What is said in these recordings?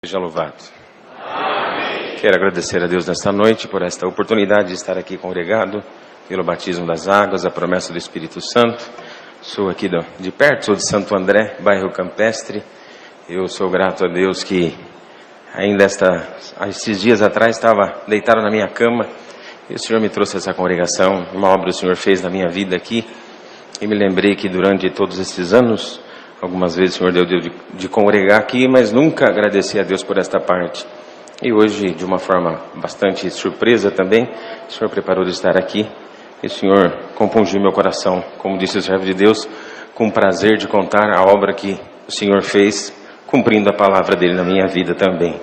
Seja louvado. Amém. Quero agradecer a Deus nesta noite por esta oportunidade de estar aqui congregado pelo batismo das águas, a promessa do Espírito Santo. Sou aqui de perto, sou de Santo André, bairro Campestre. Eu sou grato a Deus que ainda esses dias atrás estava deitado na minha cama e o Senhor me trouxe essa congregação, uma obra que o Senhor fez na minha vida aqui. E me lembrei que durante todos esses anos, algumas vezes o Senhor deu de congregar aqui, mas nunca agradeci a Deus por esta parte. E hoje, de uma forma bastante surpresa também, o Senhor preparou de estar aqui. E o Senhor compungiu meu coração, como disse o servo de Deus, com prazer de contar a obra que o Senhor fez, cumprindo a palavra dele na minha vida também.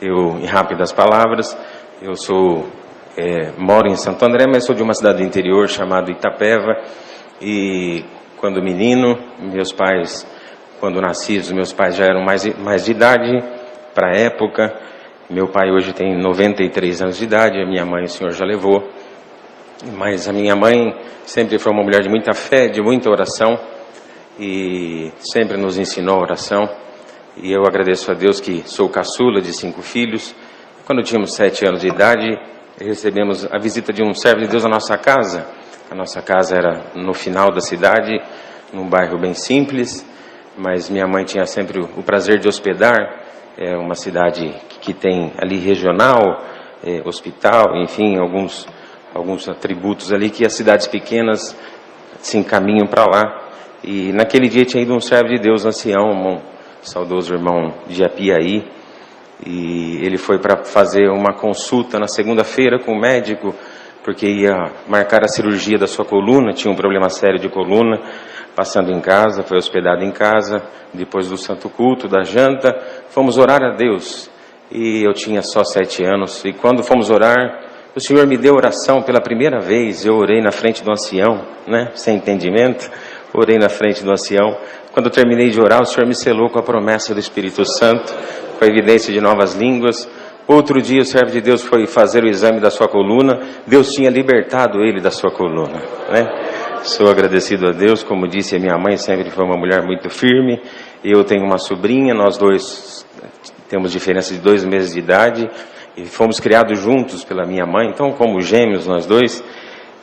Em rápidas palavras, eu moro em Santo André, mas sou de uma cidade do interior chamada Itapeva. E quando menino, meus pais, quando nasci, os meus pais já eram mais de idade para a época. Meu pai hoje tem 93 anos de idade, a minha mãe o Senhor já levou. Mas a minha mãe sempre foi uma mulher de muita fé, de muita oração, e sempre nos ensinou a oração. E eu agradeço a Deus que sou caçula de 5 filhos. Quando tínhamos 7 anos de idade, recebemos a visita de um servo de Deus na nossa casa. A nossa casa era no final da cidade, num bairro bem simples, mas minha mãe tinha sempre o prazer de hospedar. É uma cidade que tem ali regional, hospital, enfim, alguns atributos ali que as cidades pequenas se encaminham para lá. E naquele dia tinha ido um servo de Deus ancião, um saudoso irmão de Apiaí, e ele foi para fazer uma consulta na segunda-feira com o médico, porque ia marcar a cirurgia da sua coluna, tinha um problema sério de coluna, passando em casa, foi hospedado em casa, depois do santo culto, da janta, fomos orar a Deus, e eu tinha só 7 anos, e quando fomos orar, o Senhor me deu oração pela primeira vez. Eu orei na frente do ancião, sem entendimento, orei na frente do ancião. Quando eu terminei de orar, o Senhor me selou com a promessa do Espírito Santo, com a evidência de novas línguas. Outro dia o servo de Deus foi fazer o exame da sua coluna, Deus tinha libertado ele da sua coluna, Sou agradecido a Deus, como disse a minha mãe, sempre foi uma mulher muito firme. Eu tenho uma sobrinha, nós dois temos diferença de 2 meses de idade, e fomos criados juntos pela minha mãe, então como gêmeos nós dois.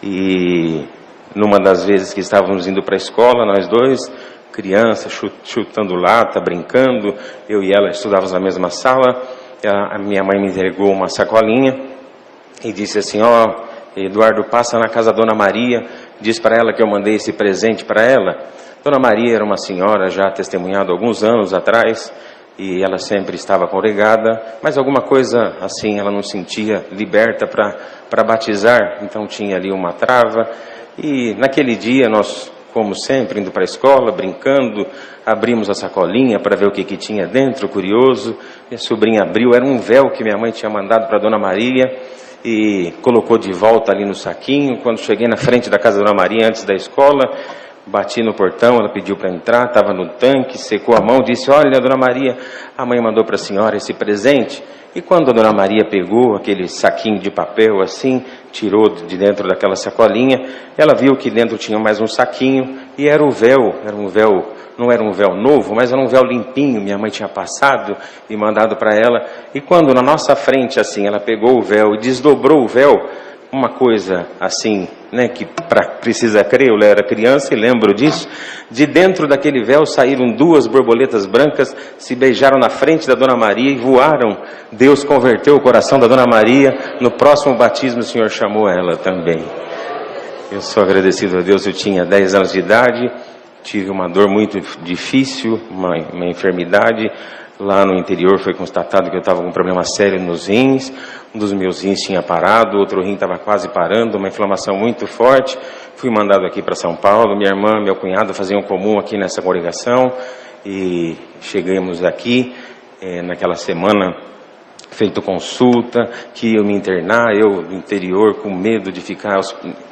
E numa das vezes que estávamos indo para a escola, nós dois, criança, chutando lata, brincando, eu e ela estudávamos na mesma sala. A minha mãe me entregou uma sacolinha e disse assim: Eduardo, passa na casa da Dona Maria, diz para ela que eu mandei esse presente para ela. Dona Maria era uma senhora já testemunhada alguns anos atrás, e ela sempre estava congregada, mas alguma coisa assim ela não sentia liberta para batizar, então tinha ali uma trava. E naquele dia nós, como sempre, indo para a escola, brincando, abrimos a sacolinha para ver o que tinha dentro, curioso. Minha sobrinha abriu, era um véu que minha mãe tinha mandado para Dona Maria, e colocou de volta ali no saquinho. Quando cheguei na frente da casa da Dona Maria, antes da escola, bati no portão, ela pediu para entrar, estava no tanque, secou a mão, disse: olha, Dona Maria, a mãe mandou para a senhora esse presente. E quando a Dona Maria pegou aquele saquinho de papel assim, tirou de dentro daquela sacolinha, ela viu que dentro tinha mais um saquinho, e era um véu, não era um véu novo, mas era um véu limpinho, minha mãe tinha passado e mandado para ela. E quando na nossa frente assim, ela pegou o véu e desdobrou o véu, uma coisa assim, que precisa crer, eu era criança e lembro disso, de dentro daquele véu saíram 2 borboletas brancas, se beijaram na frente da Dona Maria e voaram. Deus converteu o coração da Dona Maria, no próximo batismo o Senhor chamou ela também. Eu sou agradecido a Deus. Eu tinha 10 anos de idade, tive uma dor muito difícil, uma enfermidade. Lá no interior foi constatado que eu estava com um problema sério nos rins. Um dos meus rins tinha parado, o outro rim estava quase parando, uma inflamação muito forte. Fui mandado aqui para São Paulo. Minha irmã, meu cunhado faziam comum aqui nessa congregação. E chegamos aqui naquela semana, feito consulta, que eu me internar, eu no interior com medo de ficar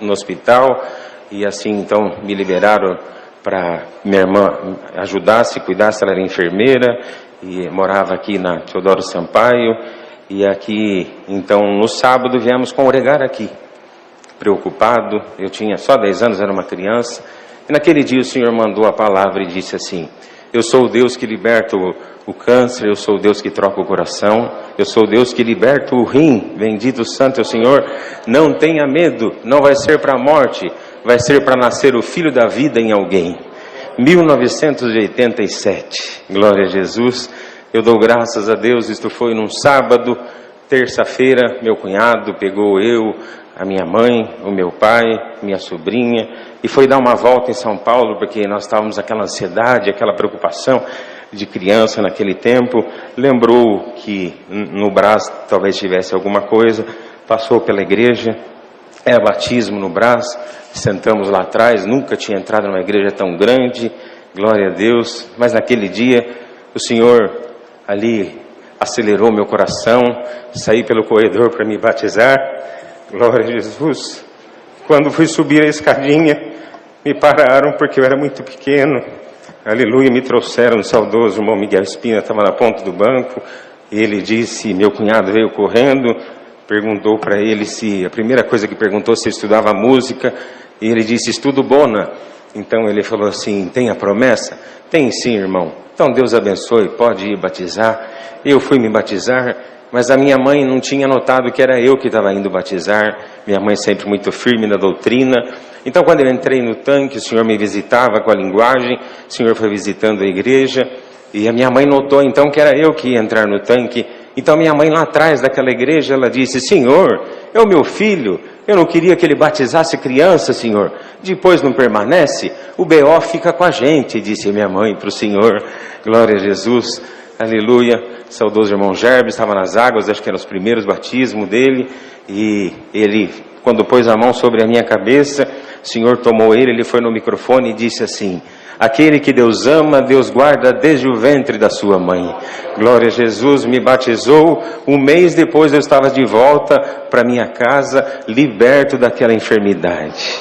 no hospital. E assim então me liberaram para minha irmã ajudasse, cuidasse, ela era enfermeira e morava aqui na Teodoro Sampaio. E aqui, então, no sábado viemos congregar aqui, preocupado. Eu tinha só 10 anos, era uma criança. E naquele dia o Senhor mandou a palavra e disse assim: Eu sou o Deus que liberta o câncer, eu sou o Deus que troca o coração, eu sou o Deus que liberta o rim. Bendito Santo é o Senhor. Não tenha medo, não vai ser para a morte, vai ser para nascer o filho da vida em alguém. 1987, glória a Jesus. Eu dou graças a Deus, isto foi num sábado. Terça-feira, meu cunhado pegou eu, a minha mãe, o meu pai, minha sobrinha, e foi dar uma volta em São Paulo, porque nós estávamos aquela ansiedade, aquela preocupação de criança naquele tempo. Lembrou que no Brás talvez tivesse alguma coisa, passou pela igreja, batismo no Brás, sentamos lá atrás, nunca tinha entrado numa igreja tão grande, glória a Deus, mas naquele dia o Senhor ali acelerou meu coração, saí pelo corredor para me batizar, glória a Jesus. Quando fui subir a escadinha, me pararam porque eu era muito pequeno, aleluia, me trouxeram o saudoso irmão Miguel Espina, estava na ponta do banco, e ele disse, meu cunhado veio correndo, perguntou para ele se, a primeira coisa que perguntou se estudava música, e ele disse, estudo bona. Então ele falou assim, tem a promessa? Tem sim, irmão. Então Deus abençoe, pode ir batizar. Eu fui me batizar, mas a minha mãe não tinha notado que era eu que estava indo batizar. Minha mãe sempre muito firme na doutrina. Então quando eu entrei no tanque, o Senhor me visitava com a linguagem, o Senhor foi visitando a igreja, e a minha mãe notou então que era eu que ia entrar no tanque. Então minha mãe lá atrás daquela igreja, ela disse, Senhor, é o meu filho, eu não queria que ele batizasse criança, Senhor. Depois não permanece, o B.O. fica com a gente, disse minha mãe para o Senhor. Glória a Jesus, aleluia. Saudoso irmão Gerbe estava nas águas, acho que eram os primeiros batismos dele. E ele, quando pôs a mão sobre a minha cabeça, o Senhor tomou ele foi no microfone e disse assim, aquele que Deus ama, Deus guarda desde o ventre da sua mãe. Glória a Jesus, me batizou. Um mês depois eu estava de volta para minha casa, liberto daquela enfermidade.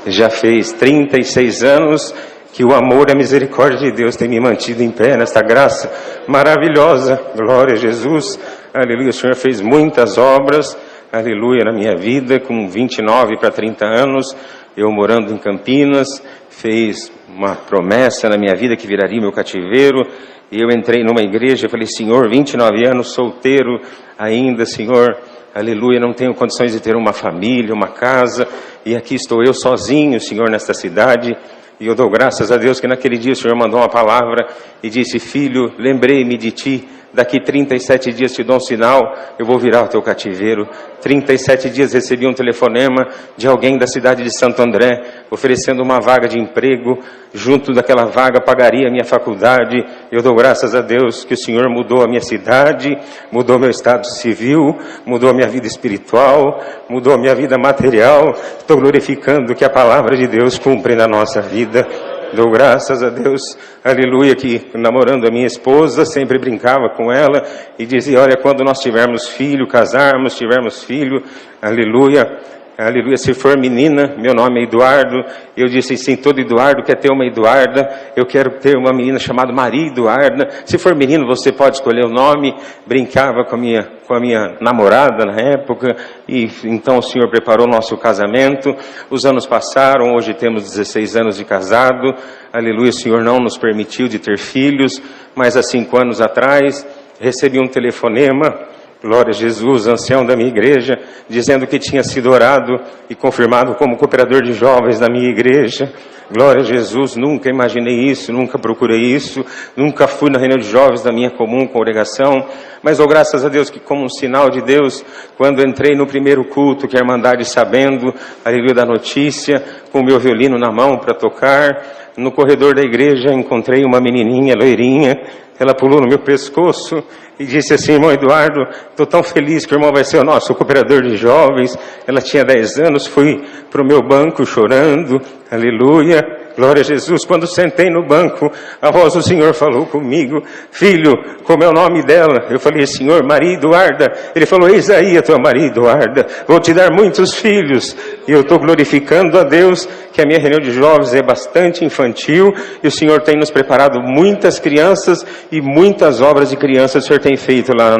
Já fez 36 anos que o amor e a misericórdia de Deus tem me mantido em pé nesta graça maravilhosa. Glória a Jesus, aleluia. O Senhor fez muitas obras, aleluia, na minha vida, com 29 para 30 anos, eu morando em Campinas, fez uma promessa na minha vida que viraria meu cativeiro, e eu entrei numa igreja e falei, Senhor, 29 anos, solteiro ainda, Senhor, aleluia, não tenho condições de ter uma família, uma casa, e aqui estou eu sozinho, Senhor, nesta cidade, e eu dou graças a Deus que naquele dia o Senhor mandou uma palavra e disse, filho, lembrei-me de ti, daqui 37 dias te dou um sinal, eu vou virar o teu cativeiro. 37 dias recebi um telefonema de alguém da cidade de Santo André, oferecendo uma vaga de emprego, junto daquela vaga pagaria a minha faculdade. Eu dou graças a Deus que o Senhor mudou a minha cidade, mudou meu estado civil, mudou a minha vida espiritual, mudou a minha vida material. Estou glorificando que a palavra de Deus cumpre na nossa vida. Dou graças a Deus, aleluia, que namorando a minha esposa, sempre brincava com ela e dizia, olha, quando nós tivermos filho, casarmos, tivermos filho, aleluia, aleluia, se for menina, meu nome é Eduardo. Eu disse, sim, todo Eduardo quer ter uma Eduarda, eu quero ter uma menina chamada Maria Eduarda. Se for menino, você pode escolher o nome. Brincava com a minha namorada na época, e então o Senhor preparou o nosso casamento. Os anos passaram, hoje temos 16 anos de casado, aleluia. O Senhor não nos permitiu de ter filhos, mas há 5 anos atrás recebi um telefonema, glória a Jesus, ancião da minha igreja, dizendo que tinha sido orado e confirmado como cooperador de jovens na minha igreja. Glória a Jesus, nunca imaginei isso, nunca procurei isso, nunca fui na reunião de jovens da minha comum congregação, mas dou graças a Deus que, como um sinal de Deus, quando entrei no primeiro culto, que a Irmandade sabendo, aleluia, da notícia, com o meu violino na mão para tocar, no corredor da igreja encontrei uma menininha loirinha, ela pulou no meu pescoço e disse assim, irmão Eduardo, estou tão feliz que o irmão vai ser o nosso cooperador de jovens. Ela tinha 10 anos, fui para o meu banco chorando, aleluia, glória a Jesus. Quando sentei no banco, a voz do Senhor falou comigo, filho, como é o nome dela? Eu falei, Senhor, Maria Eduarda. Ele falou, eis aí a tua Maria Eduarda, vou te dar muitos filhos. E eu estou glorificando a Deus que a minha reunião de jovens é bastante infantil, e o Senhor tem nos preparado muitas crianças e muitas obras de crianças o Senhor tem feito lá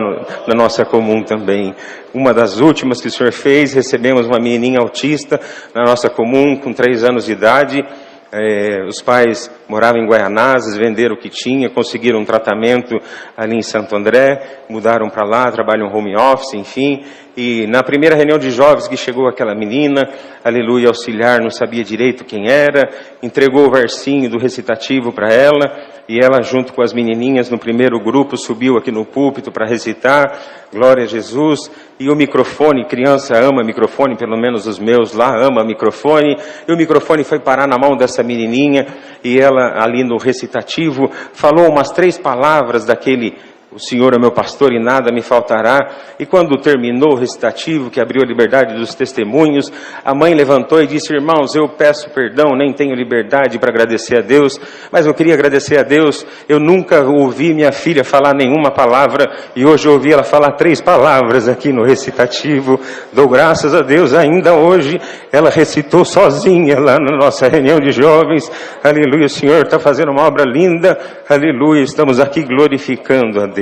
na nossa comum também. Uma das últimas que o Senhor fez, recebemos uma menininha autista na nossa comum com 3 anos de idade. Os pais morava em Guaianazes, venderam o que tinha, conseguiram um tratamento ali em Santo André, mudaram para lá, trabalham home office, enfim. E na primeira reunião de jovens que chegou aquela menina, aleluia, auxiliar, não sabia direito quem era, entregou o versinho do recitativo para ela, e ela junto com as menininhas no primeiro grupo subiu aqui no púlpito para recitar, glória a Jesus, e o microfone, criança ama microfone, pelo menos os meus lá ama microfone, e o microfone foi parar na mão dessa menininha, e ela ali no recitativo falou umas 3 palavras daquele: o Senhor é meu pastor e nada me faltará. E quando terminou o recitativo, que abriu a liberdade dos testemunhos, a mãe levantou e disse: irmãos, eu peço perdão, nem tenho liberdade para agradecer a Deus, mas eu queria agradecer a Deus. Eu nunca ouvi minha filha falar nenhuma palavra, e hoje eu ouvi ela falar 3 palavras aqui no recitativo. Dou graças a Deus, ainda hoje ela recitou sozinha lá na nossa reunião de jovens. Aleluia, o Senhor está fazendo uma obra linda, aleluia, estamos aqui glorificando a Deus.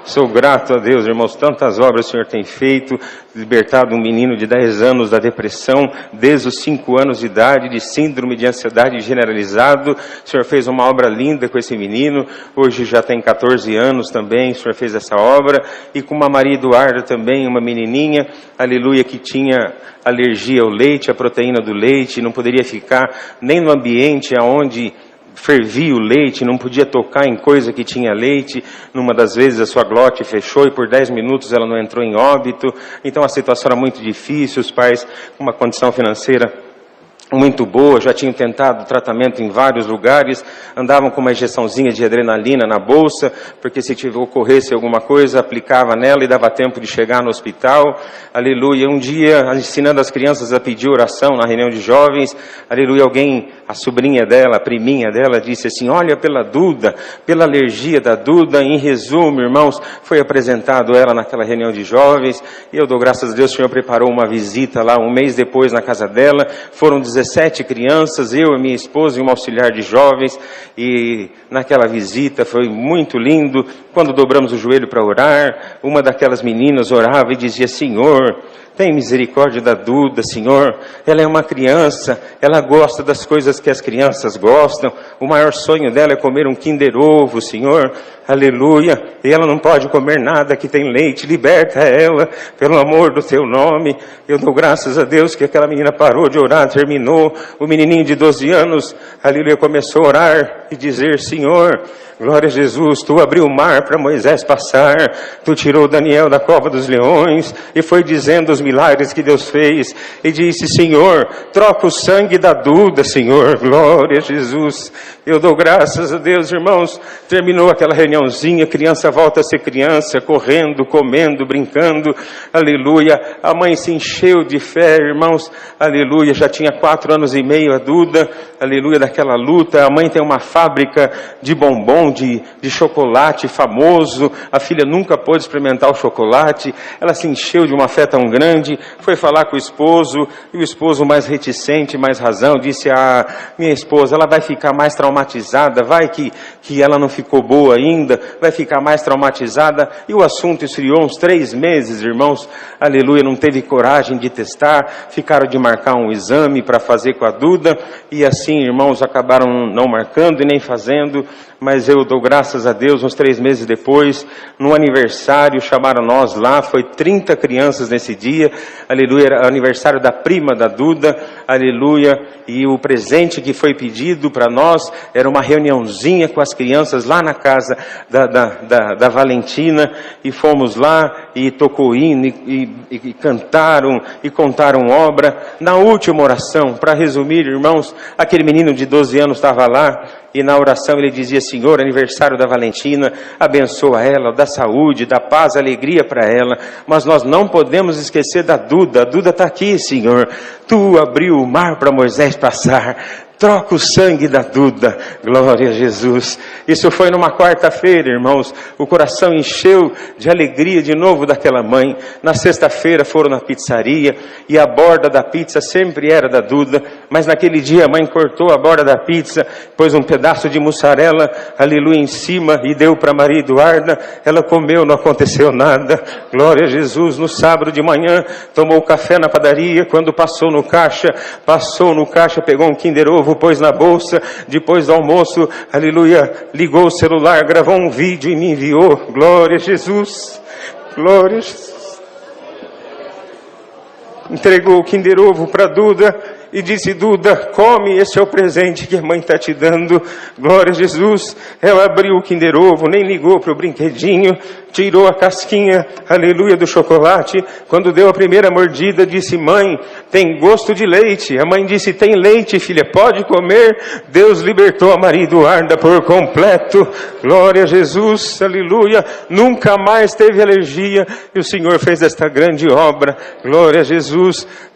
Sou grato a Deus, irmãos, tantas obras o Senhor tem feito, libertado um menino de 10 anos da depressão, desde os 5 anos de idade, de síndrome de ansiedade generalizado. O Senhor fez uma obra linda com esse menino, hoje já tem 14 anos também, o Senhor fez essa obra, e com uma Maria Eduarda também, uma menininha, aleluia, que tinha alergia ao leite, à proteína do leite, não poderia ficar nem no ambiente onde fervia o leite, não podia tocar em coisa que tinha leite. Numa das vezes a sua glote fechou e por 10 minutos ela não entrou em óbito. Então a situação era muito difícil, os pais com uma condição financeira muito boa, já tinham tentado tratamento em vários lugares, andavam com uma injeçãozinha de adrenalina na bolsa, porque se ocorresse alguma coisa, aplicava nela e dava tempo de chegar no hospital, aleluia. Um dia, ensinando as crianças a pedir oração na reunião de jovens, aleluia, alguém, a sobrinha dela, a priminha dela, disse assim: olha pela Duda, pela alergia da Duda. Em resumo, irmãos, foi apresentado ela naquela reunião de jovens, e eu dou graças a Deus, o Senhor preparou uma visita lá, um mês depois na casa dela, foram 17 crianças, eu e minha esposa e um auxiliar de jovens, e naquela visita foi muito lindo. Quando dobramos o joelho para orar, uma daquelas meninas orava e dizia: Senhor, tem misericórdia da Duda, Senhor, ela é uma criança, ela gosta das coisas que as crianças gostam, o maior sonho dela é comer um Kinder Ovo, Senhor, aleluia, e ela não pode comer nada que tem leite, liberta ela, pelo amor do teu nome. Eu dou graças a Deus que aquela menina parou de orar, terminou, o menininho de 12 anos, aleluia, começou a orar e dizer: Senhor, glória a Jesus, tu abriu o mar para Moisés passar, tu tirou Daniel da cova dos leões, e foi dizendo os milagres que Deus fez, e disse: Senhor, troca o sangue da Duda, Senhor, glória a Jesus. Eu dou graças a Deus, irmãos. Terminou aquela reuniãozinha, criança volta a ser criança, correndo, comendo, brincando, aleluia. A mãe se encheu de fé, irmãos, aleluia. Já tinha 4 anos e meio a Duda, aleluia, daquela luta. A mãe tem uma fábrica de bombom, de chocolate famoso. A filha nunca pôde experimentar o chocolate. Ela se encheu de uma fé tão grande, foi falar com o esposo, e o esposo, mais reticente, mais razão, disse: ah, minha esposa, ela vai ficar mais traumatizada, vai que ela não ficou boa ainda, vai ficar mais traumatizada. E o assunto esfriou uns 3 meses, irmãos, aleluia, não teve coragem de testar, ficaram de marcar um exame para fazer com a Duda, e assim, irmãos, acabaram não marcando e nem fazendo. Mas eu dou graças a Deus, uns 3 meses depois, no aniversário, chamaram nós lá, foi 30 crianças nesse dia, aleluia, era aniversário da prima da Duda, aleluia, e o presente que foi pedido para nós era uma reuniãozinha com as crianças lá na casa da Valentina, e fomos lá, e tocou hino, e cantaram, e contaram obra. Na última oração, para resumir, irmãos, aquele menino de 12 anos estava lá, e na oração ele dizia: Senhor, aniversário da Valentina, abençoa ela, dá saúde, dá paz, alegria para ela, mas nós não podemos esquecer da Duda. A Duda está aqui, Senhor, tu abriu o mar para Moisés passar, troca o sangue da Duda, glória a Jesus. Isso foi numa quarta-feira, irmãos, o coração encheu de alegria de novo daquela mãe. Na sexta-feira foram na pizzaria, e a borda da pizza sempre era da Duda, mas naquele dia a mãe cortou a borda da pizza, pôs um pedaço de mussarela, aleluia, em cima, e deu para Maria Eduarda. Ela comeu, não aconteceu nada, glória a Jesus. No sábado de manhã, tomou café na padaria, quando passou no caixa, pegou um Kinder Ovo novo, pôs na bolsa, depois do almoço, aleluia, ligou o celular, gravou um vídeo e me enviou. Glória a Jesus, glória a Jesus. Entregou o Kinder Ovo para Duda e disse: Duda, come, esse é o presente que a mãe está te dando. Glória a Jesus. Ela abriu o Kinder Ovo, nem ligou para o brinquedinho, tirou a casquinha, aleluia, do chocolate. Quando deu a primeira mordida, disse: mãe, tem gosto de leite. A mãe disse: tem leite, filha, pode comer. Deus libertou a Maria Eduarda por completo. Glória a Jesus, aleluia. Nunca mais teve alergia e o Senhor fez esta grande obra. Glória a Jesus.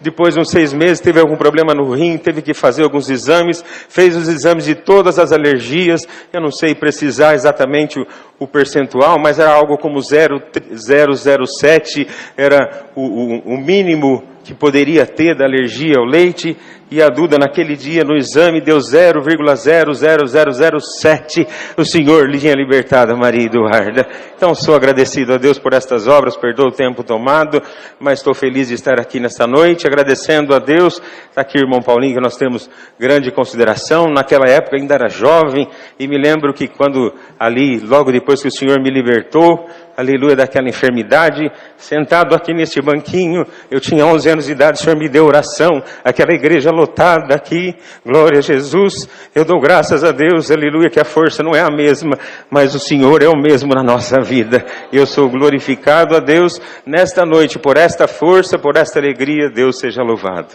Depois de uns 6 meses teve algum problema no rim, teve que fazer alguns exames, fez os exames de todas as alergias. Eu não sei precisar exatamente o percentual, mas era algo como 0,007, era o mínimo que poderia ter da alergia ao leite. E a Duda naquele dia no exame deu 0,00007. O Senhor lhe tinha libertado a Maria Eduarda. Então sou agradecido a Deus por estas obras, perdoa o tempo tomado, mas estou feliz de estar aqui nesta noite, agradecendo a Deus. Está aqui o irmão Paulinho, que nós temos grande consideração. Naquela época ainda era jovem, e me lembro que quando ali, logo depois que o Senhor me libertou, aleluia, daquela enfermidade, sentado aqui neste banquinho, eu tinha 11 anos de idade, o Senhor me deu oração, aquela igreja lotada aqui, glória a Jesus. Eu dou graças a Deus, aleluia, que a força não é a mesma, mas o Senhor é o mesmo na nossa vida. Eu sou glorificado a Deus nesta noite, por esta força, por esta alegria. Deus seja louvado.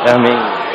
Amém.